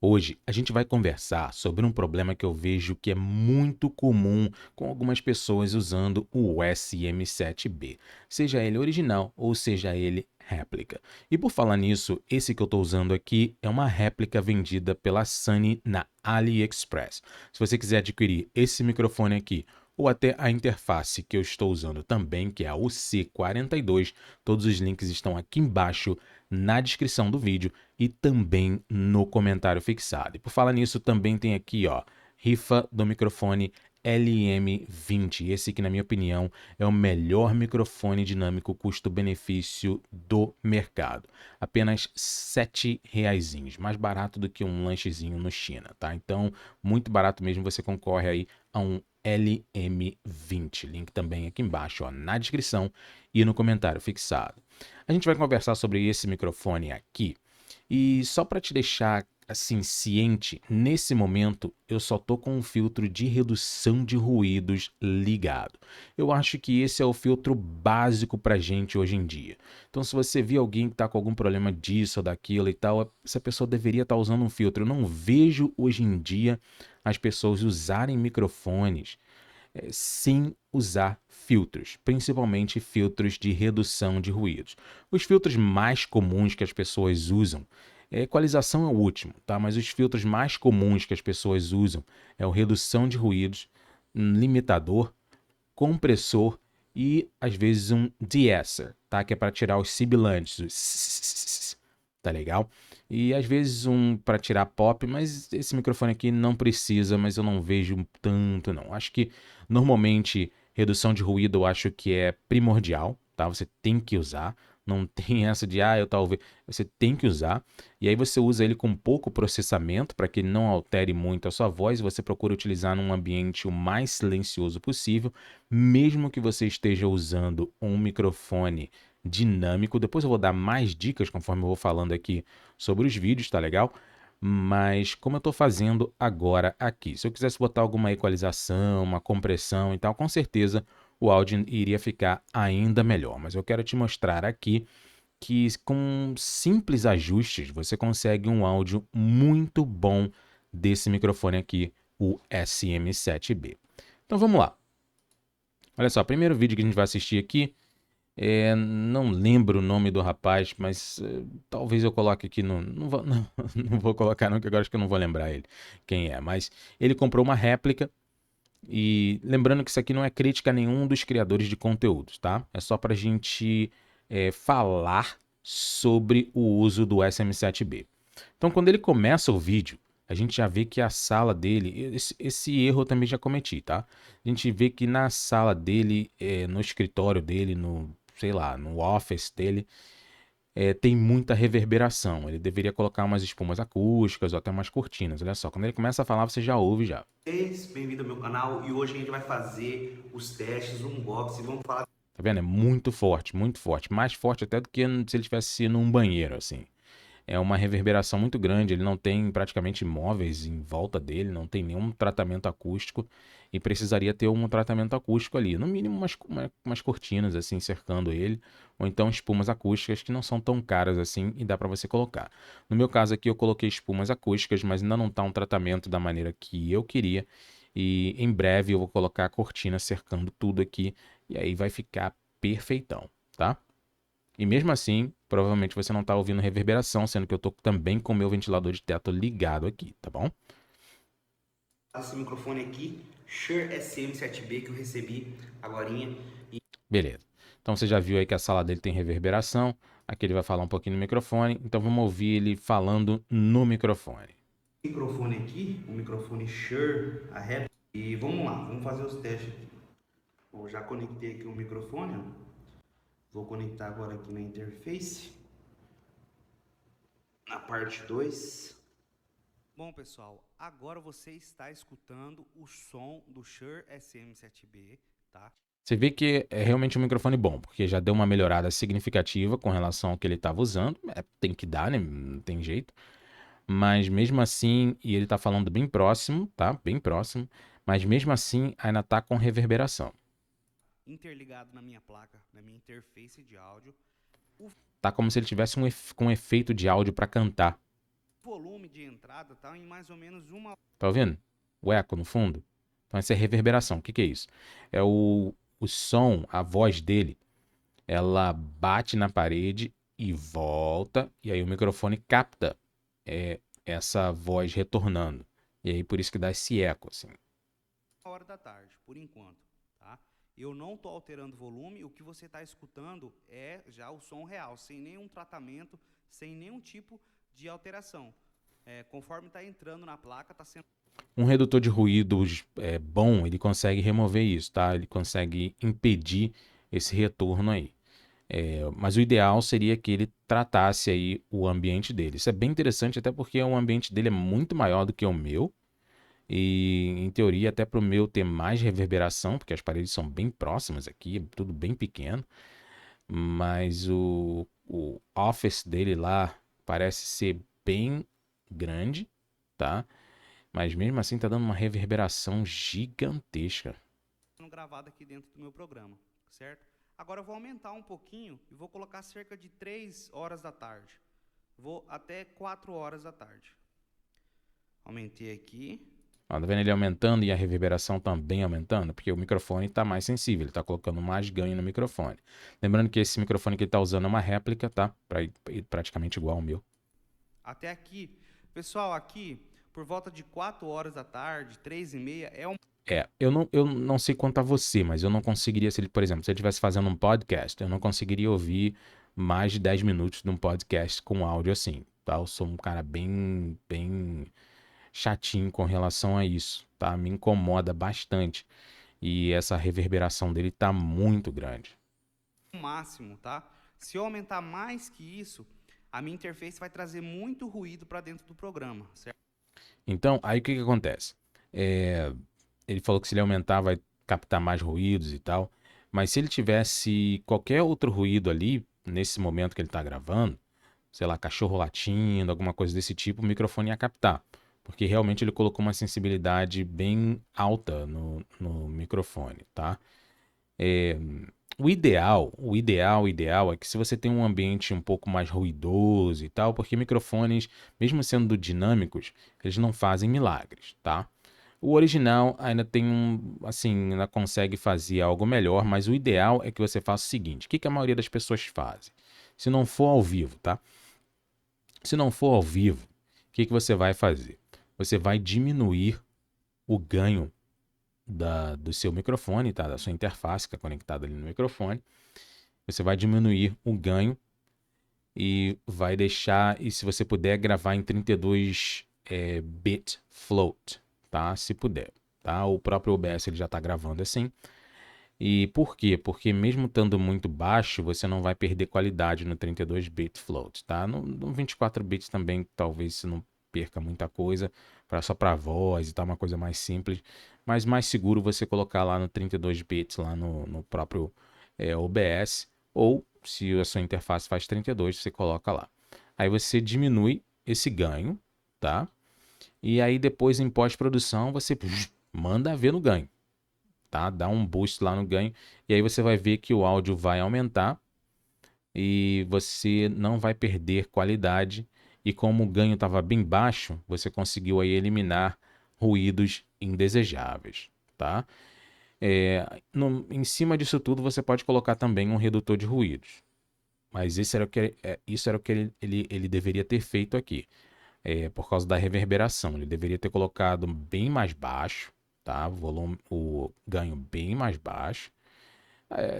Hoje a gente vai conversar sobre um problema que eu vejo que é muito comum com algumas pessoas usando o SM7B, seja ele original ou seja ele réplica. E por falar nisso, esse que eu estou usando aqui é uma réplica vendida pela Sony na AliExpress. Se você quiser adquirir esse microfone aqui ou até a interface que eu estou usando também, que é a UC42, todos os links estão aqui embaixo na descrição do vídeo e também no comentário fixado. E por falar nisso, também tem aqui, ó, rifa do microfone LM20. Esse que, na minha opinião, é o melhor microfone dinâmico custo-benefício do mercado. Apenas R$ 7, mais barato do que um lanchezinho no China, tá? Então, muito barato mesmo, você concorre aí a um LM20. Link também aqui embaixo, ó, na descrição e no comentário fixado. A gente vai conversar sobre esse microfone aqui e só para te deixar assim ciente, nesse momento eu só tô com um filtro de redução de ruídos ligado. Eu acho que esse é o filtro básico pra gente hoje em dia. Então se você vê alguém que tá com algum problema disso ou daquilo e tal, essa pessoa deveria estar usando um filtro. Eu não vejo hoje em dia as pessoas usarem microfones sem usar filtros, principalmente filtros de redução de ruídos. Os filtros mais comuns que as pessoas usam, equalização é o último, tá? Mas os filtros mais comuns que as pessoas usam é o redução de ruídos, um limitador, compressor e às vezes um de-esser, tá? Que é para tirar os sibilantes, os tá legal? E às vezes um para tirar pop, mas esse microfone aqui não precisa, mas eu não vejo tanto não. Acho que normalmente redução de ruído eu acho que é primordial, tá? Você tem que usar, não tem essa de eu talvez, você tem que usar. E aí você usa ele com pouco processamento para que não altere muito a sua voz, você procura utilizar num ambiente o mais silencioso possível, mesmo que você esteja usando um microfone dinâmico. Depois eu vou dar mais dicas conforme eu vou falando aqui sobre os vídeos, tá legal? Mas como eu estou fazendo agora aqui, se eu quisesse botar alguma equalização, uma compressão e tal, com certeza o áudio iria ficar ainda melhor. Mas eu quero te mostrar aqui que com simples ajustes você consegue um áudio muito bom desse microfone aqui, o SM7B. Então vamos lá. Olha só, primeiro vídeo que a gente vai assistir aqui, não lembro o nome do rapaz, mas talvez eu coloque aqui no. Não vou, não, não vou colocar, não, que agora acho que eu não vou lembrar ele quem é. Mas ele comprou uma réplica. E lembrando que isso aqui não é crítica a nenhum dos criadores de conteúdos, tá? É só pra gente falar sobre o uso do SM7B. Então, quando ele começa o vídeo, a gente já vê que a sala dele, esse erro eu também já cometi, tá? A gente vê que na sala dele, no escritório dele, no, sei lá, no office dele, tem muita reverberação. Ele deveria colocar umas espumas acústicas ou até umas cortinas. Olha só, quando ele começa a falar, você já ouve já. Bem-vindo ao meu canal e hoje a gente vai fazer os testes, o unboxing, vamos falar. Tá vendo? É muito forte, muito forte. Mais forte até do que se ele tivesse num banheiro, assim. É uma reverberação muito grande, ele não tem praticamente móveis em volta dele, não tem nenhum tratamento acústico e precisaria ter um tratamento acústico ali, no mínimo umas cortinas assim cercando ele, ou então espumas acústicas que não são tão caras assim e dá para você colocar. No meu caso aqui eu coloquei espumas acústicas, mas ainda não está um tratamento da maneira que eu queria e em breve eu vou colocar a cortina cercando tudo aqui e aí vai ficar perfeitão, tá? E mesmo assim, provavelmente você não está ouvindo reverberação, sendo que eu estou também com o meu ventilador de teto ligado aqui, tá bom? Esse microfone aqui, Shure SM7B que eu recebi agorinha. Beleza. Então você já viu aí que a sala dele tem reverberação. Aqui ele vai falar um pouquinho no microfone. Então vamos ouvir ele falando no microfone. Microfone aqui, o microfone Shure, a réplica. E vamos lá, vamos fazer os testes aqui. Bom, já conectei aqui o microfone, ó. Vou conectar agora aqui na interface, na parte 2. Bom, pessoal, agora você está escutando o som do Shure SM7B, tá? Você vê que é realmente um microfone bom, porque já deu uma melhorada significativa com relação ao que ele estava usando. Tem que dar, né? Não tem jeito. Mas mesmo assim, e ele tá falando bem próximo, tá? Bem próximo. Mas mesmo assim, ainda tá com reverberação. Interligado na minha placa, na minha interface de áudio. Tá como se ele tivesse com um efeito de áudio para cantar. volume de entrada tá em mais ou menos uma. Tá ouvindo? O eco no fundo. Então essa é reverberação. O que que é isso? É o som, a voz dele, ela bate na parede e volta, e aí o microfone capta essa voz retornando. E aí por isso que dá esse eco, assim. Hora da tarde, por enquanto, tá? Eu não estou alterando o volume, o que você está escutando é já o som real, sem nenhum tratamento, sem nenhum tipo de alteração. Conforme está entrando na placa, está sendo. Um redutor de ruídos bom, ele consegue remover isso, tá? Ele consegue impedir esse retorno aí. Mas o ideal seria que ele tratasse aí o ambiente dele. Isso é bem interessante, até porque o ambiente dele é muito maior do que o meu. E, em teoria, até para o meu ter mais reverberação, porque as paredes são bem próximas aqui, tudo bem pequeno. Mas o office dele lá parece ser bem grande, tá? Mas mesmo assim tá dando uma reverberação gigantesca. Gravado aqui dentro do meu programa, certo? Agora eu vou aumentar um pouquinho e vou colocar cerca de 3 horas da tarde. Vou até 4 horas da tarde. Aumentei aqui. Ó, tá vendo ele aumentando e a reverberação também aumentando? Porque o microfone está mais sensível, ele está colocando mais ganho no microfone. Lembrando que esse microfone que ele está usando é uma réplica, tá? Para ir praticamente igual ao meu. Até aqui. Pessoal, aqui, por volta de 4 horas da tarde, 3h30, é um. Eu não sei quanto a você, mas eu não conseguiria, se ele, por exemplo, se eu estivesse fazendo um podcast, eu não conseguiria ouvir mais de 10 minutos de um podcast com áudio assim, tá? Eu sou um cara bem chatinho com relação a isso, tá? Me incomoda bastante. E essa reverberação dele tá muito grande. Máximo, tá? Se eu aumentar mais que isso, a minha interface vai trazer muito ruído para dentro do programa, certo? Então, aí o que que acontece? Ele falou que se ele aumentar vai captar mais ruídos e tal, mas se ele tivesse qualquer outro ruído ali, nesse momento que ele tá gravando, sei lá, cachorro latindo, alguma coisa desse tipo, o microfone ia captar. Porque realmente ele colocou uma sensibilidade bem alta no microfone, tá? O ideal é que se você tem um ambiente um pouco mais ruidoso e tal, porque microfones, mesmo sendo dinâmicos, eles não fazem milagres, tá? O original ainda tem assim, ainda consegue fazer algo melhor, mas o ideal é que você faça o seguinte: o que que a maioria das pessoas fazem? Se não for ao vivo, tá? Se não for ao vivo, o que que você vai fazer? Você vai diminuir o ganho do seu microfone, tá? Da sua interface que está conectada ali no microfone. Você vai diminuir o ganho e vai deixar, e se você puder, gravar em 32 bit float, tá? Se puder, tá? O próprio OBS ele já está gravando assim. E por quê? Porque mesmo estando muito baixo, você não vai perder qualidade no 32 bit float, tá? No 24 bits também talvez você não perca muita coisa, só para voz e tal, uma coisa mais simples, mas mais seguro você colocar lá no 32 bits, lá no próprio OBS, ou se a sua interface faz 32, você coloca lá. Aí você diminui esse ganho, tá? E aí depois em pós-produção você manda ver no ganho, tá? Dá um boost lá no ganho e aí você vai ver que o áudio vai aumentar e você não vai perder qualidade. E como o ganho estava bem baixo, você conseguiu aí eliminar ruídos indesejáveis, tá? Em cima disso tudo, você pode colocar também um redutor de ruídos. Mas isso era o que ele deveria ter feito aqui. Por causa da reverberação. Ele deveria ter colocado bem mais baixo, tá? O ganho bem mais baixo.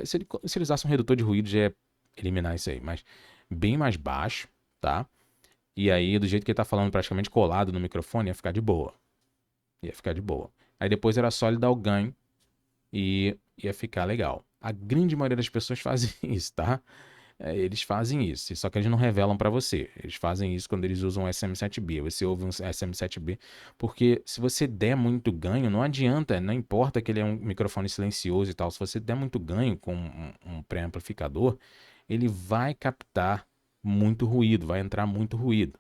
Se ele usasse um redutor de ruído, já ia eliminar isso aí. Mas bem mais baixo, tá? E aí, do jeito que ele tá falando praticamente colado no microfone, ia ficar de boa. Ia ficar de boa. Aí depois era só ele dar o ganho e ia ficar legal. A grande maioria das pessoas fazem isso, tá? Eles fazem isso, só que eles não revelam para você. Eles fazem isso quando eles usam o SM7B. Você ouve um SM7B, porque se você der muito ganho, não adianta, não importa que ele é um microfone silencioso e tal. Se você der muito ganho com um pré-amplificador, ele vai captar muito ruído, vai entrar muito ruído.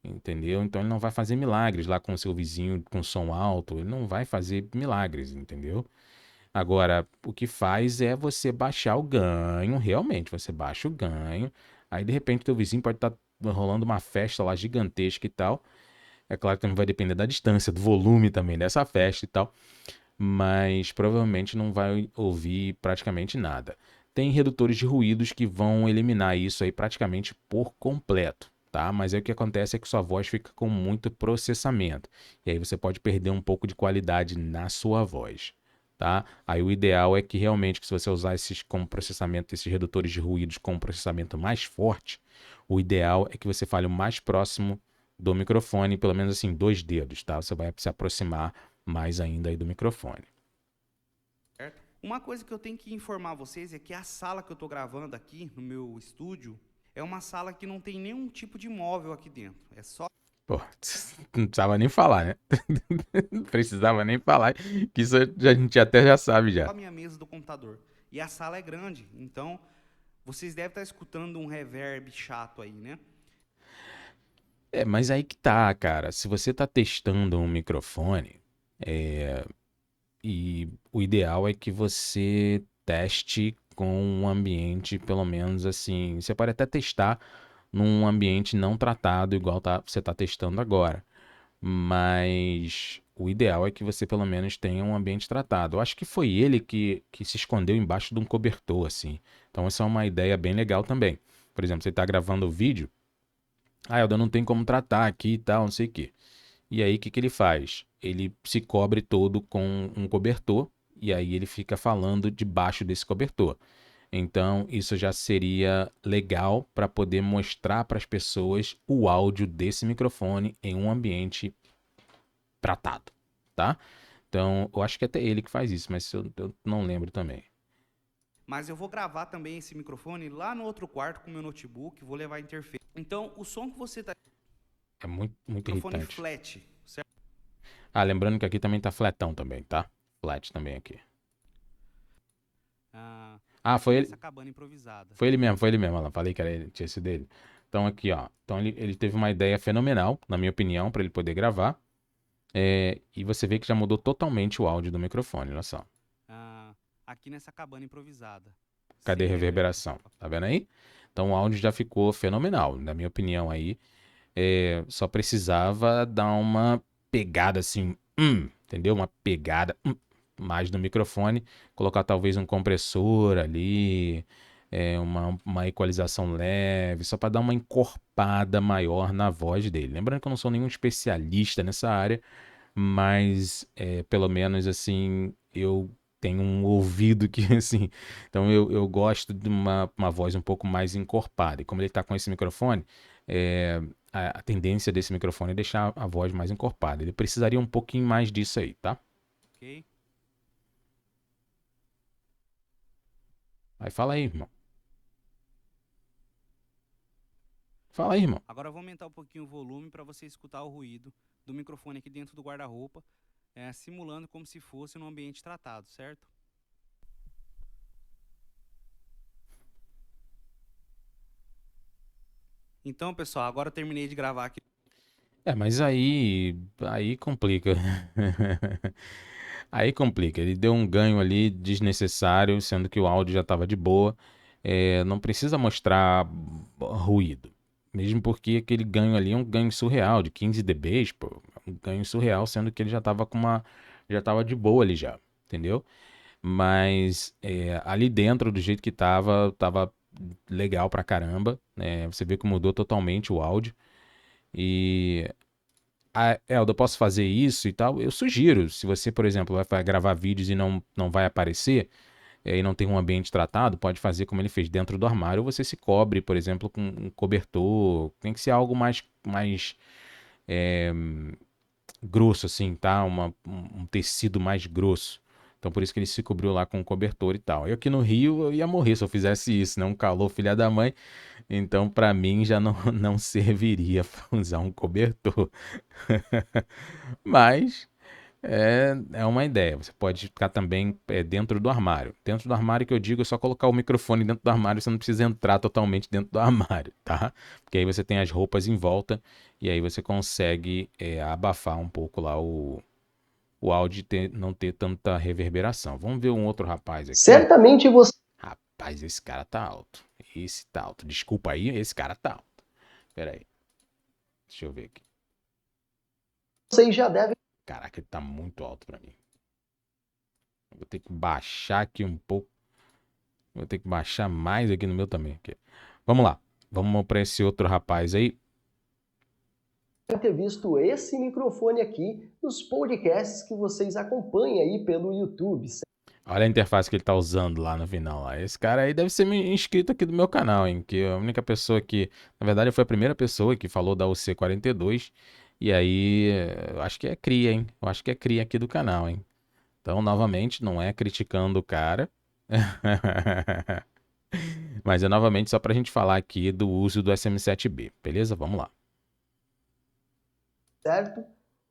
Entendeu? Então ele não vai fazer milagres lá com o seu vizinho com som alto, ele não vai fazer milagres, entendeu? Agora, o que faz é você baixar o ganho, realmente, você baixa o ganho, aí de repente teu vizinho pode estar rolando uma festa lá gigantesca e tal. É claro que também vai depender da distância, do volume também dessa festa e tal, mas provavelmente não vai ouvir praticamente nada. Tem redutores de ruídos que vão eliminar isso aí praticamente por completo, tá? Mas aí o que acontece é que sua voz fica com muito processamento, e aí você pode perder um pouco de qualidade na sua voz, tá? Aí o ideal é que realmente, que se você usar esses como processamento, esses redutores de ruídos com um processamento mais forte, o ideal é que você fale o mais próximo do microfone, pelo menos assim, 2 dedos, tá? Você vai se aproximar mais ainda aí do microfone. Certo? Uma coisa que eu tenho que informar vocês é que a sala que eu estou gravando aqui no meu estúdio é uma sala que não tem nenhum tipo de móvel aqui dentro. É só Pô, não precisava nem falar, né? Não precisava nem falar, que isso a gente até já sabe já. a minha mesa do computador. E a sala é grande, então vocês devem estar escutando um reverb chato aí, né? É, mas aí que tá, cara. Se você tá testando um microfone, e o ideal é que você teste com um ambiente, pelo menos assim. Você pode até testar num ambiente não tratado, igual você tá testando agora. Mas o ideal é que você pelo menos tenha um ambiente tratado. Eu acho que foi ele que se escondeu embaixo de um cobertor, assim. Então essa é uma ideia bem legal também. Por exemplo, você está gravando o vídeo, Elda, não tem como tratar aqui e tal, não sei o quê. E aí o que ele faz? Ele se cobre todo com um cobertor e aí ele fica falando debaixo desse cobertor. Então, isso já seria legal para poder mostrar para as pessoas o áudio desse microfone em um ambiente tratado, tá? Então, eu acho que é até ele que faz isso, mas eu não lembro também. Mas eu vou gravar também esse microfone lá no outro quarto com o meu notebook, vou levar a interface. Então, o som que você está É muito, muito microfone irritante. flat, certo? Ah, lembrando que aqui também tá flatão também, tá? Flat também aqui. Ah, Aqui nessa cabana improvisada. foi ele mesmo, Alan. Falei que era ele, tinha sido dele. Então aqui, ó. Então ele teve uma ideia fenomenal, na minha opinião, para ele poder gravar. E você vê que já mudou totalmente o áudio do microfone, olha só. Aqui nessa cabana improvisada. Cadê a Sem reverb. reverberação? Tá vendo aí? Então o áudio já ficou fenomenal, na minha opinião aí. Só precisava dar uma pegada assim, entendeu? Uma pegada mais no microfone, colocar talvez um compressor ali, uma equalização leve, só para dar uma encorpada maior na voz dele. Lembrando que eu não sou nenhum especialista nessa área, mas pelo menos assim eu tenho um ouvido que assim, então eu gosto de uma voz um pouco mais encorpada. E como ele está com esse microfone, a tendência desse microfone é deixar a voz mais encorpada. Ele precisaria um pouquinho mais disso aí, tá? Ok? Aí fala aí, irmão. Fala aí, irmão. Agora eu vou aumentar um pouquinho o volume para você escutar o ruído do microfone aqui dentro do guarda-roupa, simulando como se fosse num ambiente tratado, certo? Então, pessoal, agora eu terminei de gravar aqui. Mas aí complica. Aí complica. Ele deu um ganho ali desnecessário, sendo que o áudio já estava de boa. Não precisa mostrar ruído. Mesmo porque aquele ganho ali é um ganho surreal, de 15 dBs, pô. É um ganho surreal, sendo que ele já estava já estava de boa ali já, entendeu? Mas ali dentro, do jeito que tava legal pra caramba, né? Você vê que mudou totalmente o áudio. E Elda, eu posso fazer isso e tal? Eu sugiro, se você, por exemplo, vai gravar vídeos e não vai aparecer, e não tem um ambiente tratado, pode fazer como ele fez dentro do armário, ou você se cobre, por exemplo, com um cobertor. Tem que ser algo mais grosso, assim, tá? Um tecido mais grosso. Então, por isso que ele se cobriu lá com um cobertor e tal. Eu aqui no Rio, eu ia morrer se eu fizesse isso, né? Um calor, filha da mãe. Então, pra mim, já não serviria pra usar um cobertor. Mas é uma ideia. Você pode ficar também dentro do armário. Dentro do armário que eu digo é só colocar o microfone dentro do armário, você não precisa entrar totalmente dentro do armário, tá? Porque aí você tem as roupas em volta e aí você consegue abafar um pouco lá o áudio e não ter tanta reverberação. Vamos ver um outro rapaz aqui. Certamente você. Rapaz, esse cara tá alto. Esse tá alto. Desculpa aí, esse cara tá alto. Pera aí. Deixa eu ver aqui. Vocês já devem Caraca, ele tá muito alto pra mim. Vou ter que baixar aqui um pouco. Vou ter que baixar mais aqui no meu também. Aqui. Vamos lá. Vamos para esse outro rapaz aí. ter visto esse microfone aqui nos podcasts que vocês acompanham aí pelo YouTube. Olha a interface que ele tá usando lá no final. Lá. Esse cara aí deve ser inscrito aqui do meu canal, hein? Que é a única pessoa que... Na verdade, foi a primeira pessoa que falou da UC42. E aí, eu acho que é cria, hein? Eu acho que é cria aqui do canal, hein? Então, novamente, não é criticando o cara. Mas é novamente só pra gente falar aqui do uso do SM7B. Beleza? Vamos lá. Certo?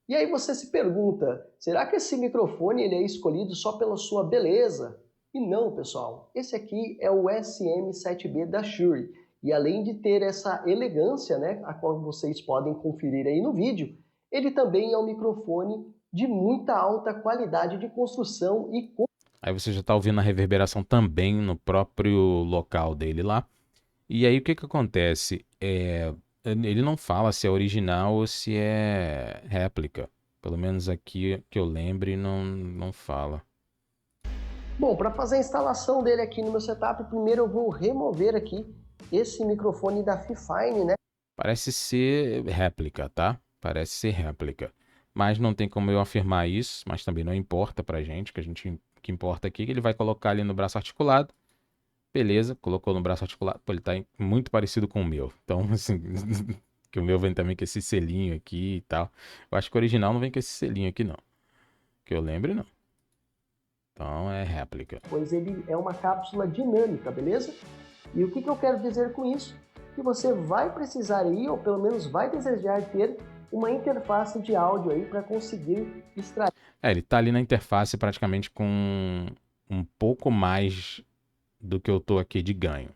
E aí você se pergunta, será que esse microfone ele é escolhido só pela sua beleza? E não, pessoal. Esse aqui é o SM7B da Shure. E além de ter essa elegância, né, a qual vocês podem conferir aí no vídeo, ele também é um microfone de muita alta qualidade de construção e Aí você já está ouvindo a reverberação também no próprio local dele lá. E aí o que que acontece? Ele não fala se é original ou se é réplica. Pelo menos aqui que eu lembre, não fala. Bom, para fazer a instalação dele aqui no meu setup, primeiro eu vou remover aqui esse microfone da Fifine, né? Parece ser réplica, tá? Parece ser réplica. Mas não tem como eu afirmar isso, mas também não importa pra gente, o que importa aqui é que ele vai colocar ali no braço articulado. Beleza, colocou no braço articulado. Pô, ele tá muito parecido com o meu. Então, assim, que o meu vem também com esse selinho aqui e tal. Eu acho que o original não vem com esse selinho aqui, não. Que eu lembre, não. Então é réplica. Pois ele é uma cápsula dinâmica, beleza? E o que eu quero dizer com isso? Que você vai precisar aí, ou pelo menos vai desejar ter uma interface de áudio aí para conseguir extrair. Ele tá ali na interface praticamente com um pouco mais do que eu tô aqui de ganho.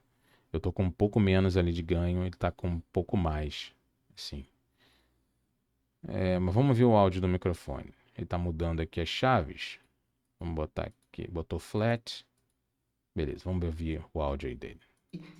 Eu tô com um pouco menos ali de ganho, ele tá com um pouco mais, assim. Mas vamos ver o áudio do microfone. Ele tá mudando aqui as chaves. Vamos botar aqui, botou flat. Beleza, vamos ouvir o áudio aí dele.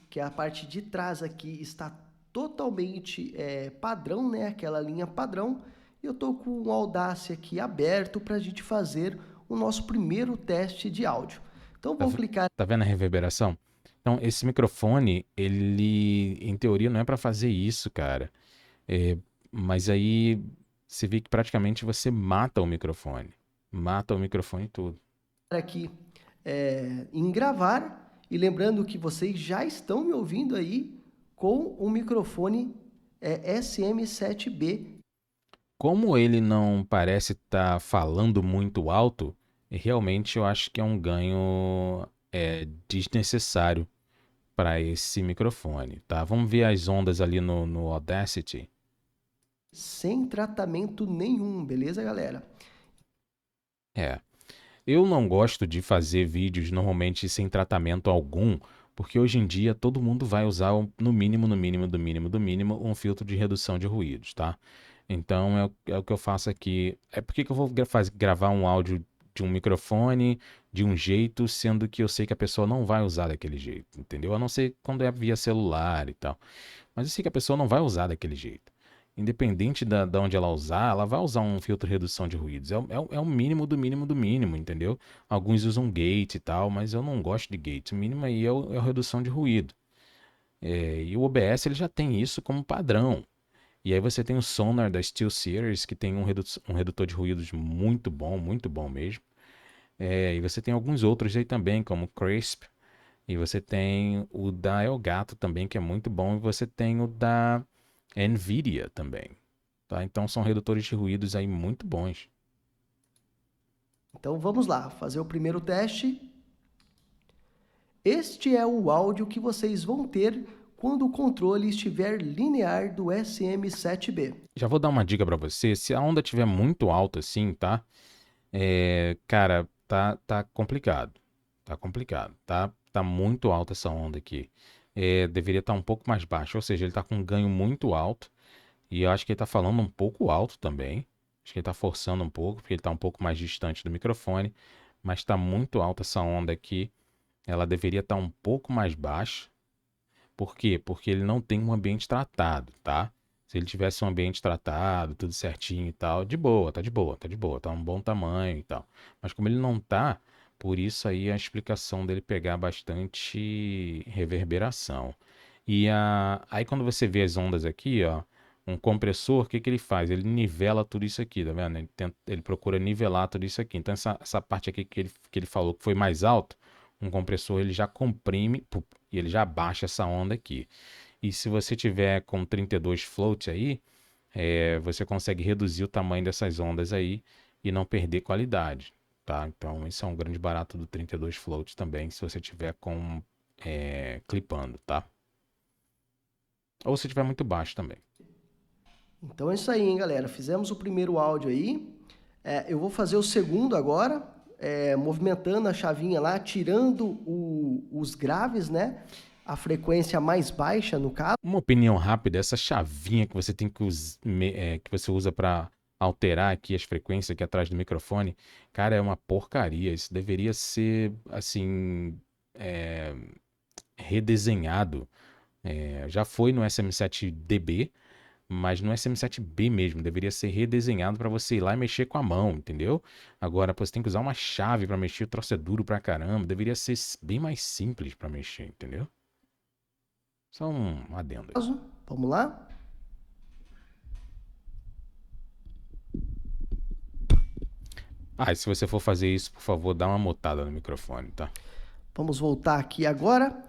Que a parte de trás aqui está totalmente padrão, né? Aquela linha padrão. E eu tô com o Audacy aqui aberto para a gente fazer o nosso primeiro teste de áudio. Então vou clicar. Tá vendo a reverberação? Então, esse microfone, ele, em teoria, não é para fazer isso, cara. Mas aí você vê que praticamente você mata o microfone. Mata o microfone e tudo. Aqui em gravar. E lembrando que vocês já estão me ouvindo aí com o microfone SM7B. Como ele não parece estar falando muito alto, realmente eu acho que é um ganho desnecessário para esse microfone, tá? Vamos ver as ondas ali no Audacity. Sem tratamento nenhum, beleza, galera? Eu não gosto de fazer vídeos normalmente sem tratamento algum, porque hoje em dia todo mundo vai usar no mínimo, no mínimo, do mínimo, do mínimo, um filtro de redução de ruídos, tá? Então é o que eu faço aqui. Por que que eu vou gravar um áudio de um microfone de um jeito, sendo que eu sei que a pessoa não vai usar daquele jeito, entendeu? A não ser quando é via celular e tal. Mas eu sei que a pessoa não vai usar daquele jeito. Independente da onde ela usar, ela vai usar um filtro de redução de ruídos. É o mínimo do mínimo do mínimo, entendeu? Alguns usam gate e tal, mas eu não gosto de gate. O mínimo aí é a redução de ruído. E o OBS ele já tem isso como padrão. E aí você tem o Sonar da SteelSeries, que tem um redutor de ruídos muito bom mesmo. E você tem alguns outros aí também, como o Crisp. E você tem o da Elgato também, que é muito bom. E você tem o da NVIDIA também. Tá? Então são redutores de ruídos aí muito bons. Então vamos lá, fazer o primeiro teste. Este é o áudio que vocês vão ter quando o controle estiver linear do SM7B. Já vou dar uma dica para você. Se a onda estiver muito alta assim, tá? Cara, tá complicado. Tá complicado. Tá muito alta essa onda aqui. Deveria estar um pouco mais baixo. Ou seja, ele tá com um ganho muito alto. E eu acho que ele tá falando um pouco alto também. Acho que ele tá forçando um pouco, porque ele tá um pouco mais distante do microfone. Mas tá muito alta essa onda aqui. Ela deveria estar um pouco mais baixa. Por quê? Porque ele não tem um ambiente tratado, tá? Se ele tivesse um ambiente tratado, tudo certinho e tal, de boa, tá de boa, tá de boa, tá um bom tamanho e tal. Mas como ele não tá, por isso aí a explicação dele pegar bastante reverberação. Aí quando você vê as ondas aqui, ó, um compressor, o que que ele faz? Ele nivela tudo isso aqui, tá vendo? Ele procura nivelar tudo isso aqui. Então essa parte aqui que ele falou que foi mais alto, um compressor ele já comprime e ele já baixa essa onda aqui. E se você tiver com 32 floats aí, você consegue reduzir o tamanho dessas ondas aí e não perder qualidade, tá? Então isso é um grande barato do 32 floats também, se você tiver com clipando, tá? Ou se tiver muito baixo também. Então é isso aí, hein, galera. Fizemos o primeiro áudio aí. Eu vou fazer o segundo agora, movimentando a chavinha lá, tirando os graves, né? A frequência mais baixa, no caso. Uma opinião rápida, essa chavinha que você tem que que você usa para alterar aqui as frequências aqui atrás do microfone, cara, é uma porcaria. Isso deveria ser, assim, redesenhado. Já foi no SM7DB, mas no SM7B mesmo, deveria ser redesenhado para você ir lá e mexer com a mão, entendeu? Agora, pô, você tem que usar uma chave para mexer, o troço é duro pra caramba, deveria ser bem mais simples para mexer, entendeu? Só um adendo aí. Vamos lá? E se você for fazer isso, por favor, dá uma mutada no microfone, tá? Vamos voltar aqui agora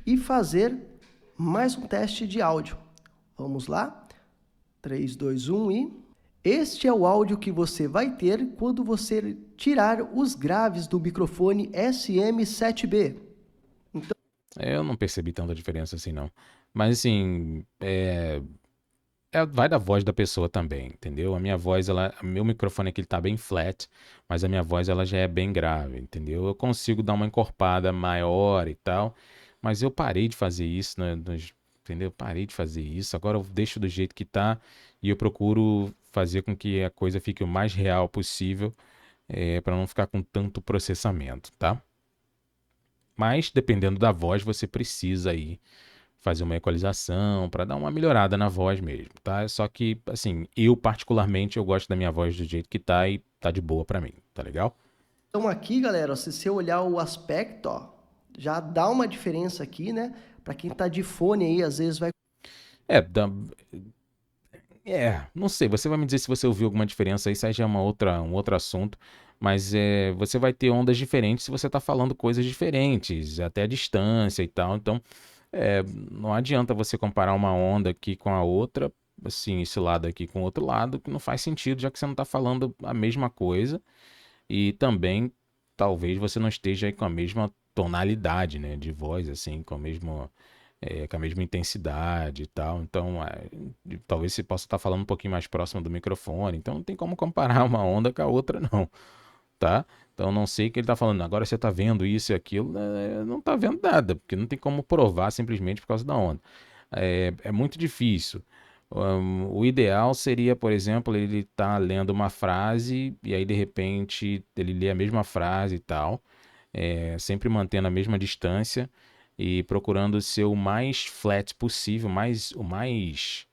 e fazer mais um teste de áudio. Vamos lá? 3, 2, 1 e... Este é o áudio que você vai ter quando você tirar os graves do microfone SM7B. Eu não percebi tanta diferença assim, não. Mas, assim, vai da voz da pessoa também, entendeu? A minha voz, meu microfone aqui ele tá bem flat, mas a minha voz ela já é bem grave, entendeu? Eu consigo dar uma encorpada maior e tal, mas eu parei de fazer isso, né, entendeu? Parei de fazer isso, agora eu deixo do jeito que tá e eu procuro fazer com que a coisa fique o mais real possível, para não ficar com tanto processamento, tá? Mas, dependendo da voz, você precisa aí fazer uma equalização para dar uma melhorada na voz mesmo, tá? Só que, assim, eu particularmente, eu gosto da minha voz do jeito que tá e tá de boa para mim, tá legal? Então aqui, galera, se você olhar o aspecto, ó, já dá uma diferença aqui, né? Para quem tá de fone aí, às vezes vai... Não sei, você vai me dizer se você ouviu alguma diferença, isso aí já é um outro assunto, mas você vai ter ondas diferentes se você tá falando coisas diferentes, até a distância e tal, então não adianta você comparar uma onda aqui com a outra, assim, esse lado aqui com o outro lado, que não faz sentido, já que você não tá falando a mesma coisa, e também talvez você não esteja aí com a mesma tonalidade, né, de voz, assim, com a mesma intensidade e tal. Então, talvez você possa estar falando um pouquinho mais próximo do microfone. Então, não tem como comparar uma onda com a outra, não, tá? Então, não sei o que ele está falando. Agora você está vendo isso e aquilo. Não está vendo nada, porque não tem como provar simplesmente por causa da onda. É muito difícil. O ideal seria, por exemplo, ele tá lendo uma frase e aí, de repente, ele lê a mesma frase e tal, sempre mantendo a mesma distância e procurando ser o mais flat possível, o mais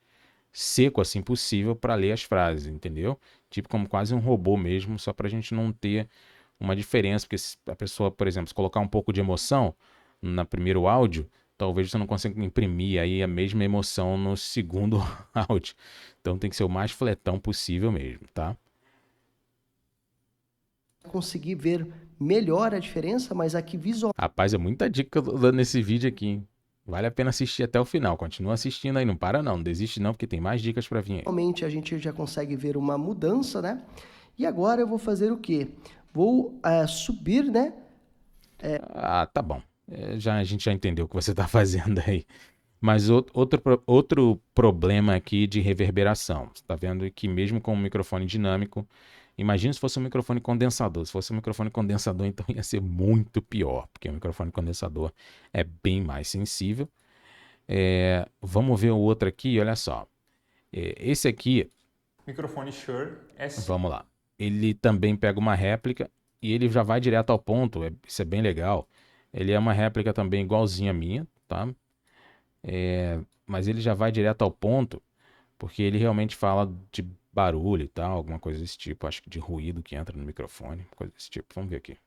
seco assim possível para ler as frases, entendeu? Tipo como quase um robô mesmo, só para a gente não ter uma diferença, porque se a pessoa, por exemplo, se colocar um pouco de emoção no primeiro áudio, talvez você não consiga imprimir aí a mesma emoção no segundo áudio. Então tem que ser o mais fletão possível mesmo, tá? conseguir ver melhor a diferença, mas aqui visualmente Rapaz, é muita dica que eu tô dando nesse vídeo aqui, hein? Vale a pena assistir até o final. Continua assistindo aí, não para não desiste não, porque tem mais dicas para vir aí. a gente já consegue ver uma mudança, né? E agora eu vou fazer o quê? Vou subir, né? Tá bom. A gente já entendeu o que você tá fazendo aí. Mas outro problema aqui de reverberação. Você tá vendo que mesmo com um microfone dinâmico, imagina se fosse um microfone condensador. Se fosse um microfone condensador, então ia ser muito pior, porque o microfone condensador é bem mais sensível. Vamos ver o outro aqui, olha só. Esse aqui, Microfone Shure S. vamos lá. Ele também pega uma réplica e ele já vai direto ao ponto. Isso é bem legal. Ele é uma réplica também igualzinha a minha, tá? Mas ele já vai direto ao ponto, porque ele realmente fala de barulho e tal, alguma coisa desse tipo. Acho que de ruído que entra no microfone, coisa desse tipo. Vamos ver aqui.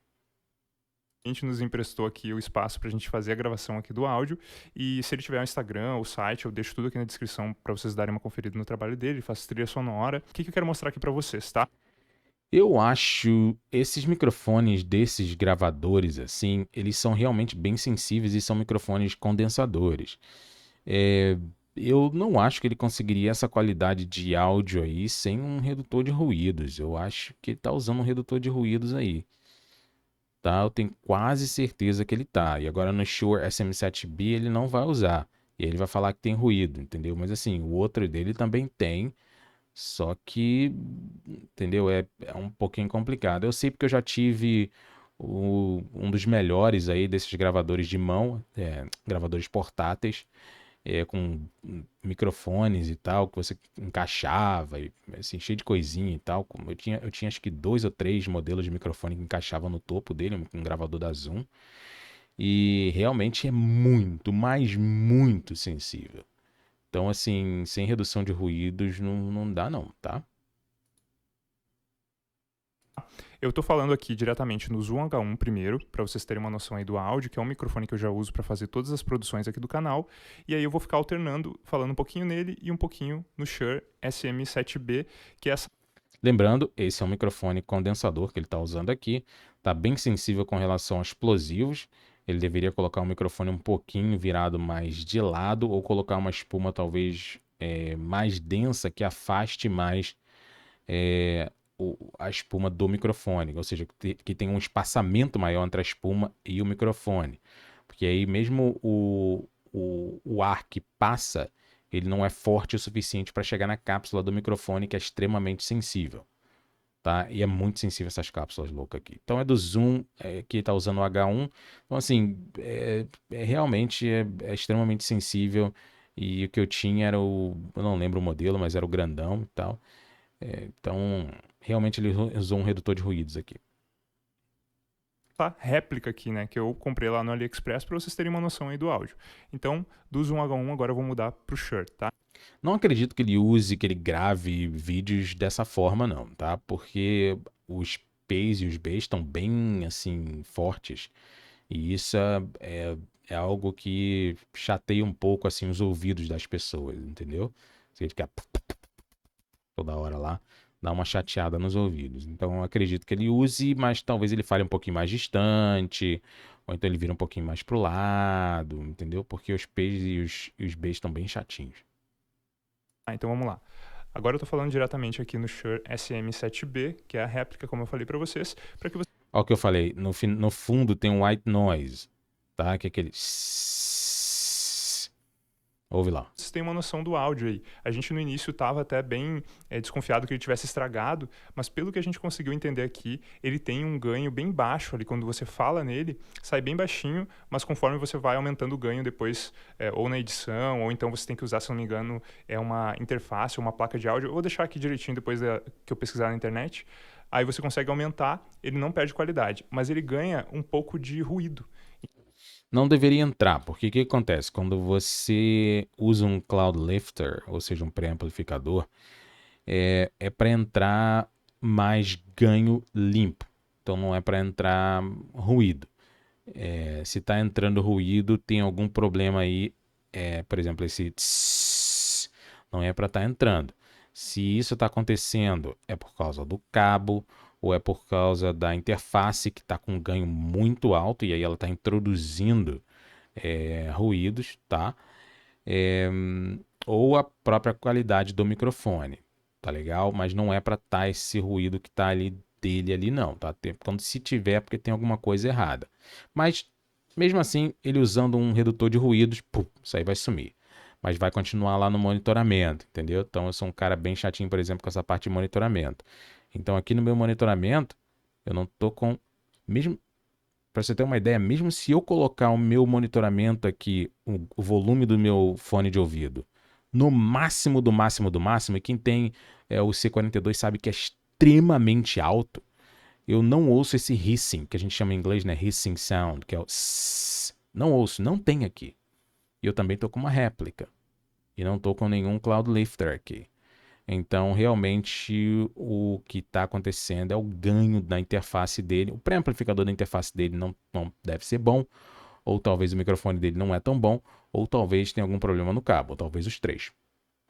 A gente nos emprestou aqui o espaço para a gente fazer a gravação aqui do áudio, e se ele tiver um Instagram ou site, eu deixo tudo aqui na descrição para vocês darem uma conferida no trabalho dele, ele faz trilha sonora. O que eu quero mostrar aqui para vocês, tá? Eu acho esses microfones desses gravadores, assim, eles são realmente bem sensíveis e são microfones condensadores. É, eu não acho que ele conseguiria essa qualidade de áudio aí sem um redutor de ruídos. Eu acho que ele tá usando um redutor de ruídos aí. Tá? Eu tenho quase certeza que ele tá. E agora no Shure SM7B ele não vai usar. E ele vai falar que tem ruído, entendeu? Mas assim, o outro dele também tem. Só que, entendeu? É um pouquinho complicado. Eu sei porque eu já tive um dos melhores aí desses gravadores de mão, gravadores portáteis, com microfones e tal, que você encaixava, e, assim, cheio de coisinha e tal. Eu tinha acho que 2 ou 3 modelos de microfone que encaixavam no topo dele, um gravador da Zoom. E realmente é muito, mas muito sensível. Então, assim, sem redução de ruídos não dá não, tá? Eu tô falando aqui diretamente no Zoom H1 primeiro, para vocês terem uma noção aí do áudio, que é um microfone que eu já uso para fazer todas as produções aqui do canal, e aí eu vou ficar alternando, falando um pouquinho nele e um pouquinho no Shure SM7B, que é essa. Lembrando, esse é um microfone condensador que ele está usando aqui. Está bem sensível com relação a explosivos. Ele deveria colocar o microfone um pouquinho virado mais de lado ou colocar uma espuma talvez mais densa que afaste mais a espuma do microfone. Ou seja, que tenha um espaçamento maior entre a espuma e o microfone. Porque aí mesmo o ar que passa, ele não é forte o suficiente para chegar na cápsula do microfone, que é extremamente sensível. Tá? E é muito sensível essas cápsulas loucas aqui. Então é do Zoom, que está usando o H1. Então, assim, realmente é extremamente sensível. E o que eu tinha era eu não lembro o modelo, mas era o grandão e tal. Então, realmente ele usou um redutor de ruídos aqui. Réplica aqui, né, que eu comprei lá no AliExpress para vocês terem uma noção aí do áudio. Então, do Zoom H1 agora eu vou mudar pro Shure, tá? Não acredito que ele grave vídeos dessa forma, não, tá? Porque os P's e os B's estão bem, assim, fortes. E isso é algo que chateia um pouco, assim, os ouvidos das pessoas, entendeu? Você fica toda hora lá, dá uma chateada nos ouvidos. Então, eu acredito que ele use, mas talvez ele fale um pouquinho mais distante, ou então ele vira um pouquinho mais pro lado, entendeu? Porque os P's e os B's estão bem chatinhos. Então vamos lá. Agora eu tô falando diretamente aqui no Shure SM7B, que é a réplica, como eu falei para vocês, para que vocês. Olha o que eu falei, no fundo tem um white noise, tá? Que é aquele... Ouve lá. Vocês têm uma noção do áudio aí. A gente no início estava até bem desconfiado que ele tivesse estragado, mas pelo que a gente conseguiu entender aqui, ele tem um ganho bem baixo ali. Quando você fala nele, sai bem baixinho, mas conforme você vai aumentando o ganho depois, ou na edição, ou então você tem que usar, se não me engano, uma interface, uma placa de áudio. Eu vou deixar aqui direitinho depois que eu pesquisar na internet. Aí você consegue aumentar, ele não perde qualidade, mas ele ganha um pouco de ruído. Não deveria entrar, porque o que acontece? Quando você usa um Cloud Lifter, ou seja, um pré-amplificador, é para entrar mais ganho limpo. Então não é para entrar ruído. Se está entrando ruído, tem algum problema aí. Por exemplo, esse tss, não é para estar entrando. Se isso está acontecendo, é por causa do cabo ou é por causa da interface que está com um ganho muito alto e aí ela está introduzindo ruídos, tá? Ou a própria qualidade do microfone, tá legal? Mas não é para estar esse ruído que tá ali dele ali não, tá? Quando se tiver, é porque tem alguma coisa errada. Mas mesmo assim, ele usando um redutor de ruídos, pum, isso aí vai sumir. Mas vai continuar lá no monitoramento, entendeu? Então eu sou um cara bem chatinho, por exemplo, com essa parte de monitoramento. Então aqui no meu monitoramento, eu não tô com... Mesmo, para você ter uma ideia, mesmo se eu colocar o meu monitoramento aqui, o volume do meu fone de ouvido, no máximo do máximo do máximo, e quem tem o C42 sabe que é extremamente alto, eu não ouço esse hissing, que a gente chama em inglês, né? Hissing sound, que é o sss. Não ouço, não tem aqui. E eu também estou com uma réplica. E não estou com nenhum Cloud Lifter aqui. Então, realmente, o que está acontecendo é o ganho da interface dele. O pré-amplificador da interface dele não deve ser bom, ou talvez o microfone dele não é tão bom, ou talvez tenha algum problema no cabo, ou talvez os três.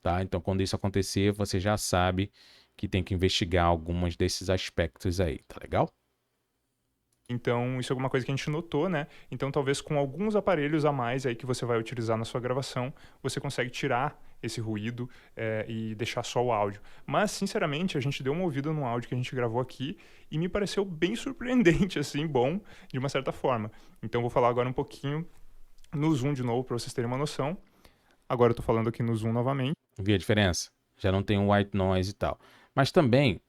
Tá? Então, quando isso acontecer, você já sabe que tem que investigar alguns desses aspectos aí, tá legal? Então, isso é alguma coisa que a gente notou, né? Então, talvez com alguns aparelhos a mais aí que você vai utilizar na sua gravação, você consegue tirar esse ruído e deixar só o áudio. Mas, sinceramente, a gente deu uma ouvida no áudio que a gente gravou aqui e me pareceu bem surpreendente, assim, bom, de uma certa forma. Então, vou falar agora um pouquinho no Zoom de novo, para vocês terem uma noção. Agora eu tô falando aqui no Zoom novamente. Viu a diferença? Já não tem um white noise e tal. Mas também,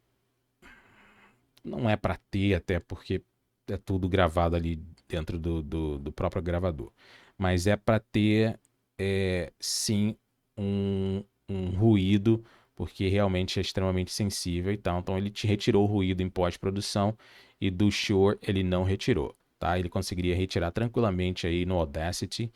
não é para ter, até porque é tudo gravado ali dentro do próprio gravador. Mas é para ter, sim, um ruído, porque realmente é extremamente sensível e tal. Então ele te retirou o ruído em pós-produção e do Shure ele não retirou, tá? Ele conseguiria retirar tranquilamente aí no Audacity,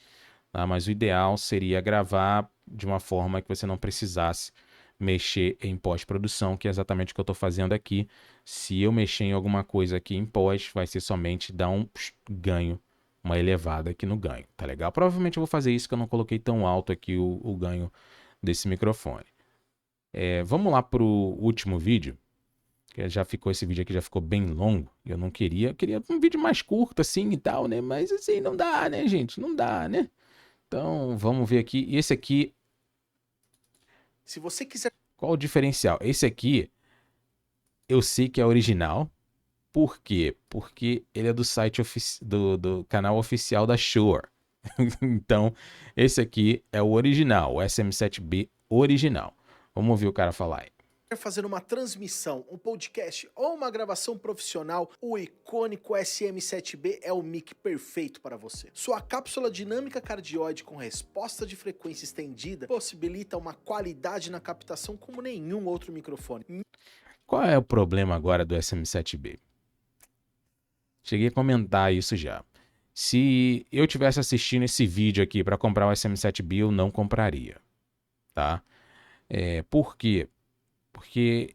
tá? Mas o ideal seria gravar de uma forma que você não precisasse mexer em pós-produção, que é exatamente o que eu estou fazendo aqui. Se eu mexer em alguma coisa aqui em pós, vai ser somente dar um ganho, uma elevada aqui no ganho, tá legal? Provavelmente eu vou fazer isso, que eu não coloquei tão alto aqui o ganho desse microfone. Vamos lá para o último vídeo, que esse vídeo aqui já ficou bem longo, eu não queria, eu queria um vídeo mais curto assim e tal, né? Mas assim, não dá, né, gente? Não dá, né? Então, vamos ver aqui. E esse aqui, Se você quiser qual o diferencial? Esse aqui, eu sei que é original. Por quê? Porque ele é do site do canal oficial da Shure. Então, esse aqui é o original, o SM7B original. Vamos ouvir o cara falar aí. fazer uma transmissão, um podcast ou uma gravação profissional, o icônico SM7B é o mic perfeito para você. Sua cápsula dinâmica cardioide com resposta de frequência estendida possibilita uma qualidade na captação como nenhum outro microfone. Qual é o problema agora do SM7B? Cheguei a comentar isso já. Se eu tivesse assistindo esse vídeo aqui para comprar o SM7B, eu não compraria, tá? Por quê? Porque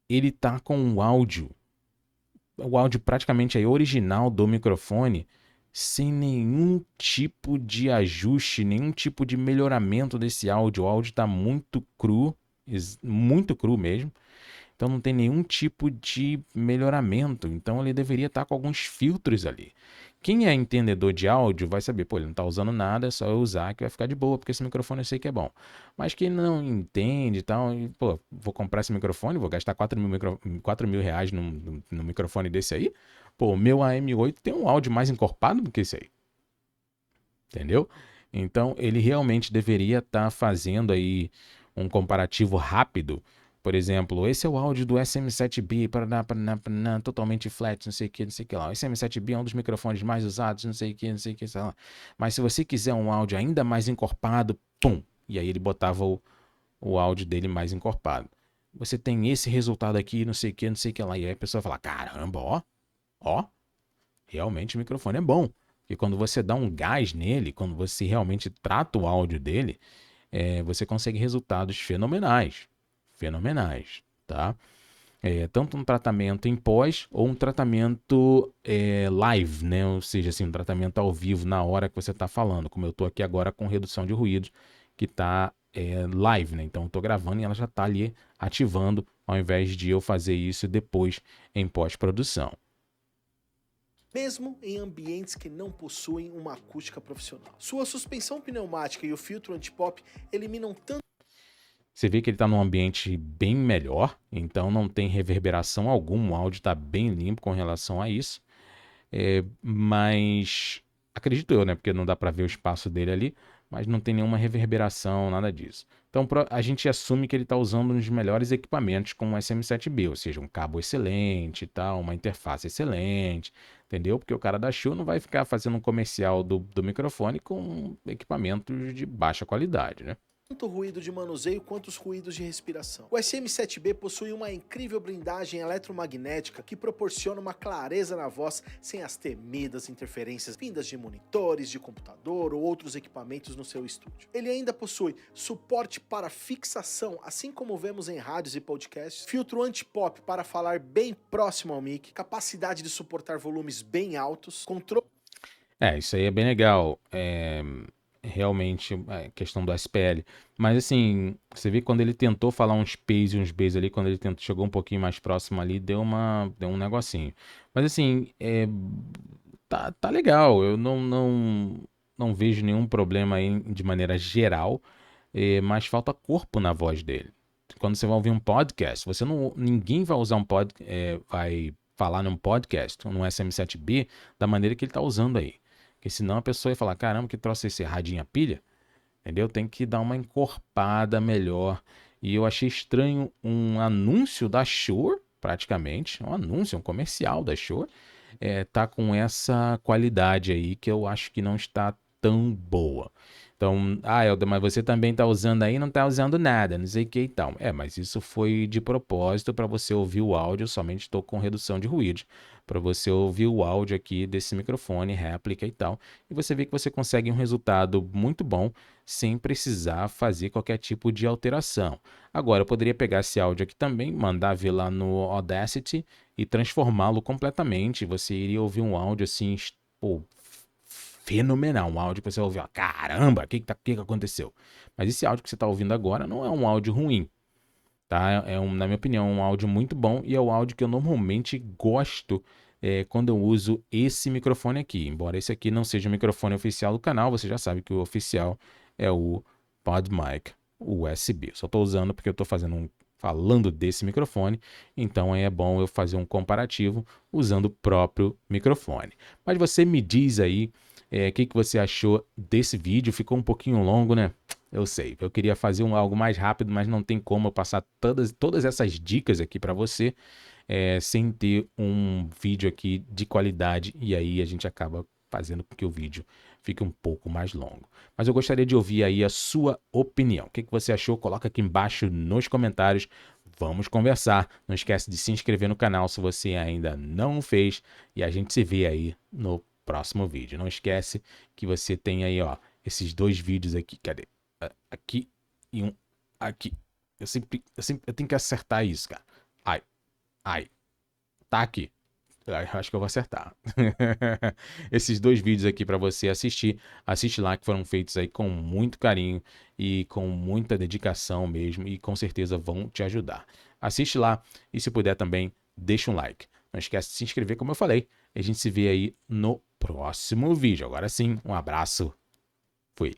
ele tá com o áudio praticamente aí original do microfone, sem nenhum tipo de ajuste, nenhum tipo de melhoramento desse áudio. O áudio tá muito cru mesmo. Então não tem nenhum tipo de melhoramento. Então ele deveria estar com alguns filtros ali. Quem é entendedor de áudio vai saber, pô, ele não tá usando nada, é só eu usar que vai ficar de boa, porque esse microfone eu sei que é bom. Mas quem não entende e tal, pô, vou comprar esse microfone, vou gastar 4 mil reais no microfone desse aí. Pô, o meu AM8 tem um áudio mais encorpado do que esse aí. Entendeu? Então ele realmente deveria estar fazendo aí um comparativo rápido. Por exemplo, esse é o áudio do SM7B, totalmente flat, não sei o que lá. O SM7B é um dos microfones mais usados, não sei o que, sei lá. Mas se você quiser um áudio ainda mais encorpado, pum! E aí ele botava o áudio dele mais encorpado. Você tem esse resultado aqui, não sei o que lá. E aí a pessoa fala, caramba, ó, realmente o microfone é bom. E quando você dá um gás nele, quando você realmente trata o áudio dele, você consegue resultados fenomenais, tá? Tanto um tratamento em pós ou um tratamento live, né? Ou seja, assim, um tratamento ao vivo na hora que você está falando, como eu estou aqui agora com redução de ruídos, que está live, né? Então eu estou gravando e ela já está ali ativando, ao invés de eu fazer isso depois em pós-produção. Mesmo em ambientes que não possuem uma acústica profissional. Sua suspensão pneumática e o filtro antipop eliminam tanto. Você vê que ele está num ambiente bem melhor, então não tem reverberação alguma, o áudio está bem limpo com relação a isso. Mas acredito eu, né? Porque não dá para ver o espaço dele ali, mas não tem nenhuma reverberação, nada disso. Então a gente assume que ele está usando um dos melhores equipamentos com o SM7B, ou seja, um cabo excelente e tal, uma interface excelente, entendeu? Porque o cara da Shure não vai ficar fazendo um comercial do microfone com equipamentos de baixa qualidade, né? tanto o ruído de manuseio quanto os ruídos de respiração. O SM7B possui uma incrível blindagem eletromagnética que proporciona uma clareza na voz sem as temidas interferências vindas de monitores, de computador ou outros equipamentos no seu estúdio. Ele ainda possui suporte para fixação, assim como vemos em rádios e podcasts, filtro anti-pop para falar bem próximo ao mic, capacidade de suportar volumes bem altos, controle... Isso aí é bem legal. Realmente, questão do SPL. Mas assim, você vê quando ele tentou falar uns P's e uns B's ali, quando ele chegou um pouquinho mais próximo ali, deu um negocinho. Mas assim, tá legal. Eu não vejo nenhum problema aí de maneira geral, mas falta corpo na voz dele. Quando você vai ouvir um podcast, ninguém vai usar vai falar num podcast, num SM7B, da maneira que ele tá usando aí. Porque senão a pessoa ia falar, caramba, que troço esse radinho a pilha? Entendeu? Tem que dar uma encorpada melhor. E eu achei estranho um anúncio da Shure, praticamente, um anúncio, um comercial da Shure, tá com essa qualidade aí que eu acho que não está tão boa. Então, Helder, mas você também tá usando aí, não tá usando nada, não sei o que e tal. Mas isso foi de propósito para você ouvir o áudio, somente estou com redução de ruído, para você ouvir o áudio aqui desse microfone, réplica e tal, e você vê que você consegue um resultado muito bom, sem precisar fazer qualquer tipo de alteração. Agora, eu poderia pegar esse áudio aqui também, mandar ver lá no Audacity e transformá-lo completamente. Você iria ouvir um áudio assim, pô, fenomenal, um áudio que você ouviu, caramba, o que aconteceu? Mas esse áudio que você está ouvindo agora não é um áudio ruim, tá? Na minha opinião, um áudio muito bom e é o áudio que eu normalmente gosto quando eu uso esse microfone aqui. Embora esse aqui não seja o microfone oficial do canal, você já sabe que o oficial é o PodMic USB. Só estou usando porque eu estou falando desse microfone, então é bom eu fazer um comparativo usando o próprio microfone. Mas você me diz aí o que você achou desse vídeo. Ficou um pouquinho longo, né? Eu sei, eu queria fazer algo mais rápido, mas não tem como eu passar todas essas dicas aqui para você sem ter um vídeo aqui de qualidade, e aí a gente acaba fazendo com que o vídeo fique um pouco mais longo. Mas eu gostaria de ouvir aí a sua opinião. O que você achou? Coloca aqui embaixo nos comentários. Vamos conversar. Não esquece de se inscrever no canal se você ainda não fez, e a gente se vê aí no próximo vídeo. Não esquece que você tem aí, ó, esses dois vídeos aqui. Cadê? Aqui e um aqui. Eu tenho que acertar isso, cara. Ai. Tá aqui. Eu acho que eu vou acertar. Esses dois vídeos aqui para você assistir. Assiste lá, que foram feitos aí com muito carinho e com muita dedicação mesmo, e com certeza vão te ajudar. Assiste lá e, se puder também, deixa um like. Não esquece de se inscrever, como eu falei. A gente se vê aí no próximo vídeo. Agora sim, um abraço. Fui.